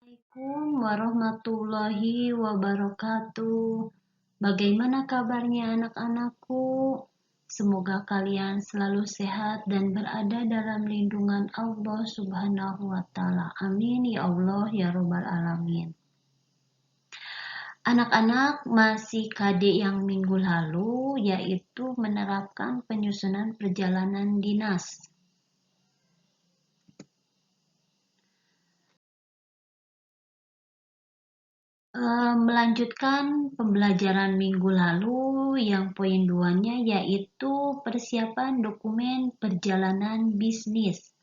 Assalamualaikum warahmatullahi wabarakatuh. Bagaimana kabarnya anak-anakku? Semoga kalian selalu sehat dan berada dalam lindungan Allah Subhanahu wa Ta'ala. Amin ya Allah ya Rabbal Alamin. Anak-anak masih KD yang minggu lalu, yaitu menerapkan penyusunan perjalanan dinas. Melanjutkan pembelajaran minggu lalu yang poin 2-nya yaitu persiapan dokumen perjalanan bisnis.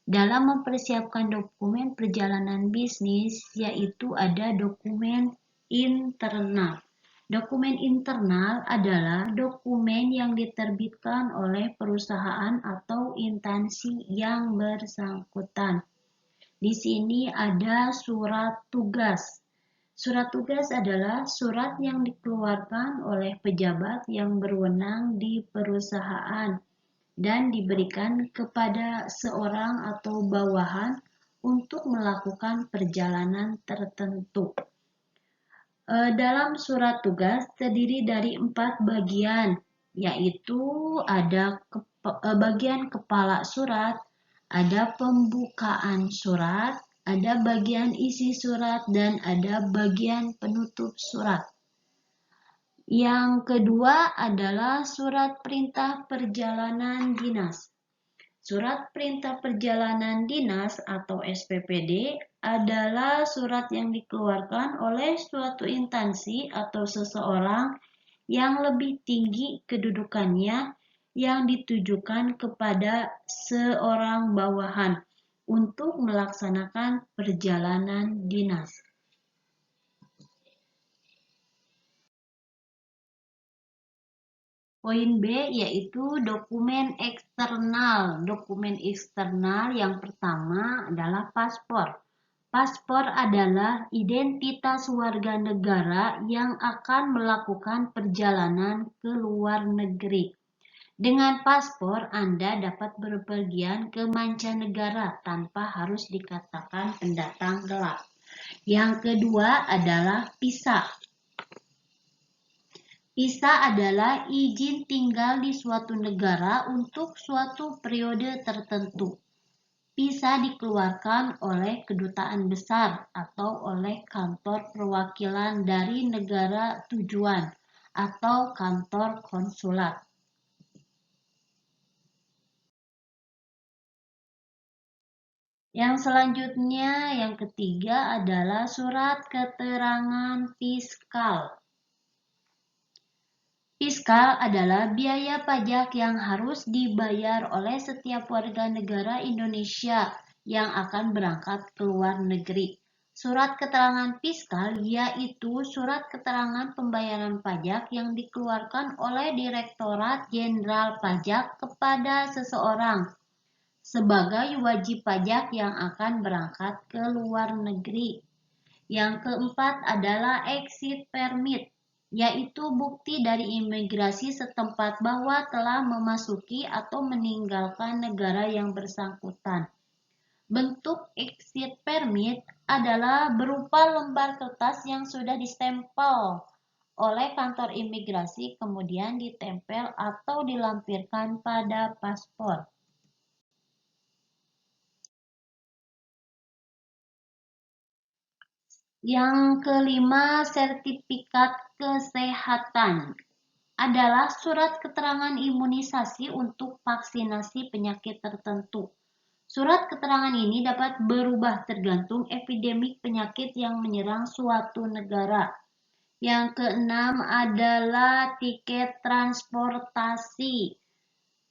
Dalam mempersiapkan dokumen perjalanan bisnis yaitu ada dokumen internal. Dokumen internal adalah dokumen yang diterbitkan oleh perusahaan atau instansi yang bersangkutan. Di sini ada surat tugas. Surat tugas adalah surat yang dikeluarkan oleh pejabat yang berwenang di perusahaan dan diberikan kepada seorang atau bawahan untuk melakukan perjalanan tertentu. Dalam surat tugas terdiri dari 4 bagian, yaitu ada bagian kepala surat, ada pembukaan surat, ada bagian isi surat, dan ada bagian penutup surat. Yang kedua adalah surat perintah perjalanan dinas. Surat perintah perjalanan dinas atau SPPD adalah surat yang dikeluarkan oleh suatu instansi atau seseorang yang lebih tinggi kedudukannya yang ditujukan kepada seorang bawahan untuk melaksanakan perjalanan dinas. Poin B yaitu dokumen eksternal. Dokumen eksternal yang pertama adalah paspor. Paspor adalah identitas warga negara yang akan melakukan perjalanan ke luar negeri. Dengan paspor, Anda dapat berpergian ke mancanegara tanpa harus dikatakan pendatang gelap. Yang kedua adalah visa. Visa adalah izin tinggal di suatu negara untuk suatu periode tertentu. Visa dikeluarkan oleh kedutaan besar atau oleh kantor perwakilan dari negara tujuan atau kantor konsulat. Yang selanjutnya, yang ketiga adalah surat keterangan fiskal. Fiskal adalah biaya pajak yang harus dibayar oleh setiap warga negara Indonesia yang akan berangkat ke luar negeri. Surat keterangan fiskal yaitu surat keterangan pembayaran pajak yang dikeluarkan oleh Direktorat Jenderal Pajak kepada seseorang sebagai wajib pajak yang akan berangkat ke luar negeri. Yang keempat adalah exit permit, yaitu bukti dari imigrasi setempat bahwa telah memasuki atau meninggalkan negara yang bersangkutan. Bentuk exit permit adalah berupa lembar kertas yang sudah distempel oleh kantor imigrasi kemudian ditempel atau dilampirkan pada paspor. Yang kelima, sertifikat kesehatan adalah surat keterangan imunisasi untuk vaksinasi penyakit tertentu. Surat keterangan ini dapat berubah tergantung epidemik penyakit yang menyerang suatu negara. Yang keenam adalah tiket transportasi.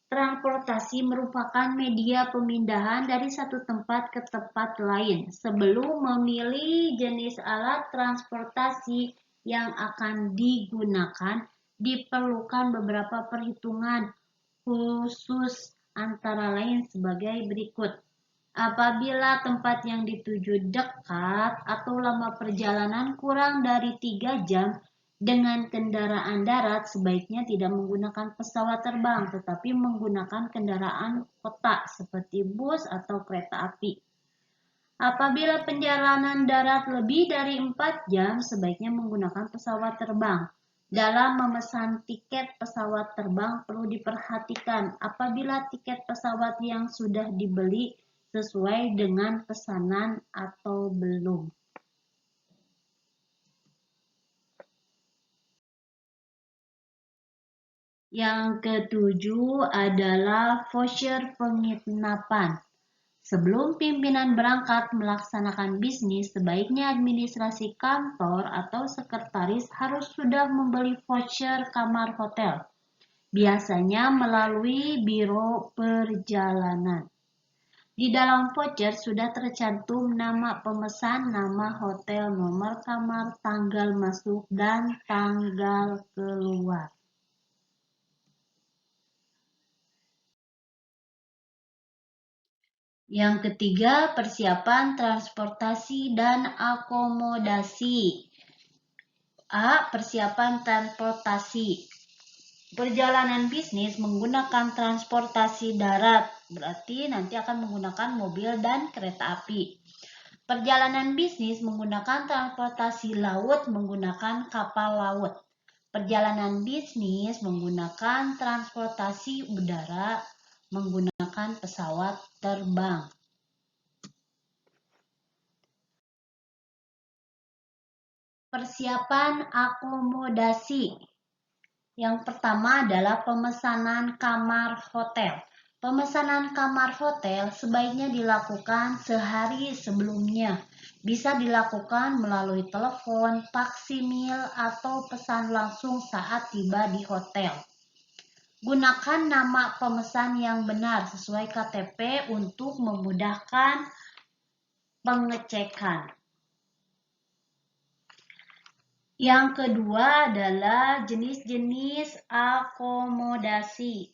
Transportasi merupakan media pemindahan dari satu tempat ke tempat lain. Sebelum memilih jenis alat transportasi yang akan digunakan, diperlukan beberapa perhitungan khusus antara lain sebagai berikut. Apabila tempat yang dituju dekat atau lama perjalanan kurang dari 3 jam, dengan kendaraan darat sebaiknya tidak menggunakan pesawat terbang, tetapi menggunakan kendaraan kota seperti bus atau kereta api. Apabila perjalanan darat lebih dari 4 jam, sebaiknya menggunakan pesawat terbang. Dalam memesan tiket pesawat terbang perlu diperhatikan apabila tiket pesawat yang sudah dibeli sesuai dengan pesanan atau belum. Yang ketujuh adalah voucher penginapan. Sebelum pimpinan berangkat melaksanakan bisnis, sebaiknya administrasi kantor atau sekretaris harus sudah membeli voucher kamar hotel, biasanya melalui biro perjalanan. Di dalam voucher sudah tercantum nama pemesan, nama hotel, nomor kamar, tanggal masuk, dan tanggal keluar. Yang ketiga, persiapan transportasi dan akomodasi. A. Persiapan transportasi. Perjalanan bisnis menggunakan transportasi darat, berarti nanti akan menggunakan mobil dan kereta api. Perjalanan bisnis menggunakan transportasi laut menggunakan kapal laut. Perjalanan bisnis menggunakan transportasi udara menggunakan pesawat terbang. Persiapan akomodasi. Yang pertama adalah pemesanan kamar hotel. Pemesanan kamar hotel sebaiknya dilakukan sehari sebelumnya. Bisa dilakukan melalui telepon, faksimil, atau pesan langsung saat tiba di hotel. Gunakan nama pemesan yang benar sesuai KTP untuk memudahkan pengecekan. Yang kedua adalah jenis-jenis akomodasi.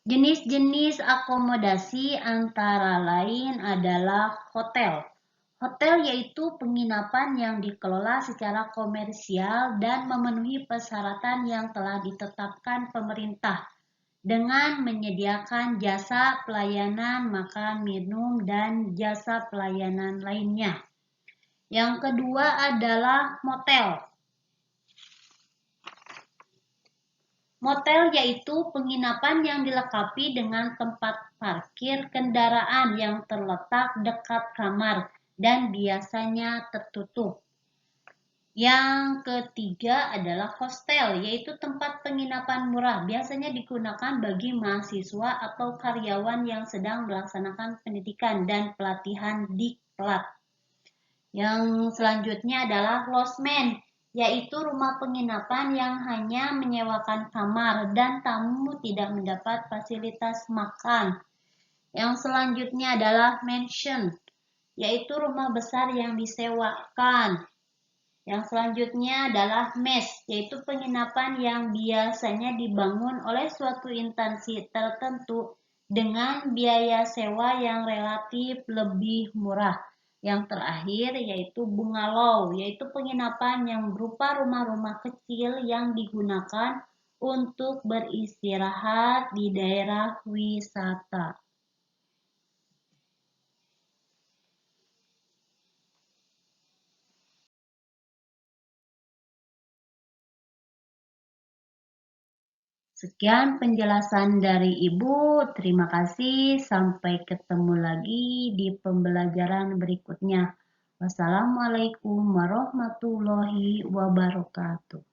Jenis-jenis akomodasi antara lain adalah hotel. Hotel yaitu penginapan yang dikelola secara komersial dan memenuhi persyaratan yang telah ditetapkan pemerintah dengan menyediakan jasa pelayanan makan, minum, dan jasa pelayanan lainnya. Yang kedua adalah motel. Motel yaitu penginapan yang dilengkapi dengan tempat parkir kendaraan yang terletak dekat kamar dan biasanya tertutup. Yang ketiga adalah hostel, yaitu tempat penginapan murah, biasanya digunakan bagi mahasiswa atau karyawan yang sedang melaksanakan pendidikan dan pelatihan diklat. Yang selanjutnya adalah lodgement, yaitu rumah penginapan yang hanya menyewakan kamar dan tamu tidak mendapat fasilitas makan. Yang selanjutnya adalah mansion, yaitu rumah besar yang disewakan. Yang selanjutnya adalah mess, yaitu penginapan yang biasanya dibangun oleh suatu instansi tertentu dengan biaya sewa yang relatif lebih murah. Yang terakhir yaitu bungalow, yaitu penginapan yang berupa rumah-rumah kecil yang digunakan untuk beristirahat di daerah wisata. Sekian penjelasan dari Ibu. Terima kasih. Sampai ketemu lagi di pembelajaran berikutnya. Wassalamualaikum warahmatullahi wabarakatuh.